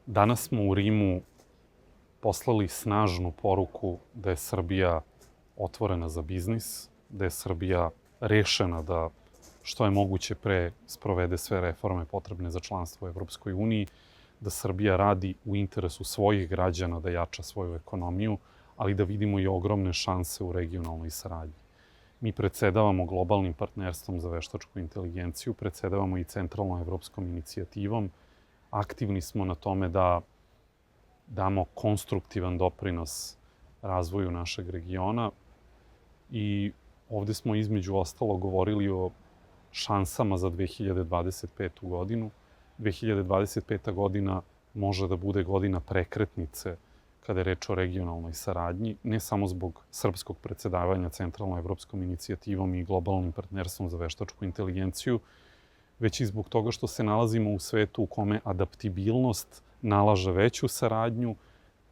Danas smo u Rimu poslali snažnu poruku da je Srbija otvorena za biznis, da je Srbija rešena da što je moguće pre sprovede sve reforme potrebne za članstvo u Evropskoj uniji, da Srbija radi u interesu svojih građana da jača svoju ekonomiju, ali da vidimo i ogromne šanse u regionalnoj saradnji. Mi predsedavamo globalnim partnerstvom za veštačku inteligenciju, predsedavamo i centralnom evropskom inicijativom. Aktivni smo na tome da damo konstruktivan doprinos razvoju našeg regiona i ovde smo između ostalo govorili o šansama za 2025. godinu. 2025. godina može da bude godina prekretnice kada je reč o regionalnoj saradnji, ne samo zbog srpskog predsedavanja centralnom evropskom inicijativom i globalnim partnerstvom za veštačku inteligenciju, već i zbog toga što se nalazimo u svetu u kome adaptibilnost nalaže veću saradnju,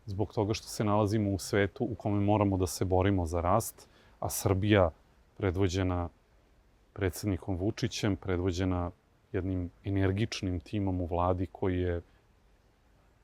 zbog toga što se nalazimo u svetu u kome moramo da se borimo za rast, a Srbija, predvođena predsednikom Vučićem, predvođena jednim energičnim timom u vladi koji je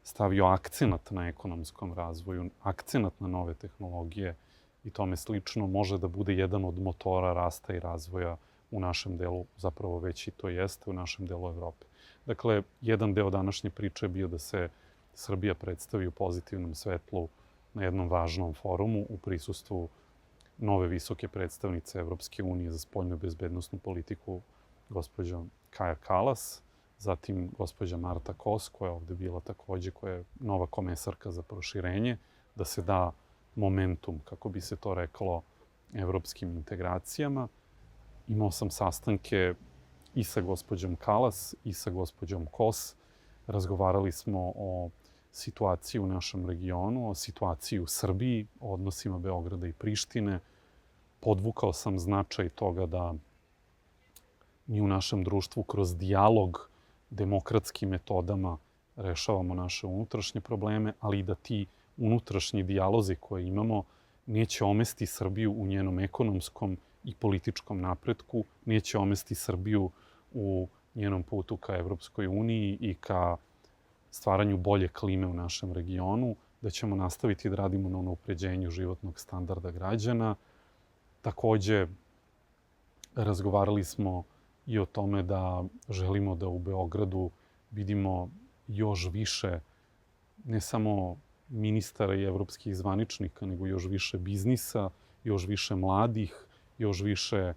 stavio akcenat na ekonomskom razvoju, akcenat na nove tehnologije i tome slično, može da bude jedan od motora rasta i razvoja u našem delu, zapravo već i to jeste, u našem delu Evrope. Dakle, jedan deo današnje priče je bio da se Srbija predstavi u pozitivnom svetlu na jednom važnom forumu u prisustvu nove visoke predstavnice Evropske unije za spoljnu i bezbednosnu politiku, gospođa Kaja Kalas, zatim gospođa Marta Kos, koja je ovde bila takođe, koja je nova komesarka za proširenje, da se da momentum, kako bi se to reklo, evropskim integracijama. Imao sam sastanke i sa gospođom Kalas i sa gospođom Kos. Razgovarali smo o situaciji u našem regionu, o situaciji u Srbiji, o odnosima Beograda i Prištine. Podvukao sam značaj toga da mi u našem društvu kroz dijalog demokratskim metodama rešavamo naše unutrašnje probleme, ali i da ti unutrašnji dijalozi koje imamo neće omesti Srbiju u njenom ekonomskom i političkom napretku, neće omesti Srbiju u njenom putu ka Evropskoj uniji i ka stvaranju bolje klime u našem regionu, da ćemo nastaviti da radimo na unapređenju životnog standarda građana. Takođe, razgovarali smo i o tome da želimo da u Beogradu vidimo još više ne samo ministara i evropskih zvaničnika, nego još više biznisa, još više mladih, još više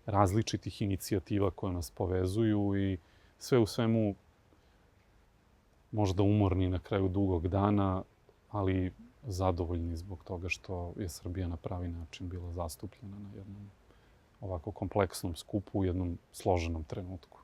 različitih inicijativa koje nas povezuju i sve u svemu možda umorni na kraju dugog dana, ali zadovoljni zbog toga što je Srbija na pravi način bila zastupljena na jednom ovako kompleksnom skupu u jednom složenom trenutku.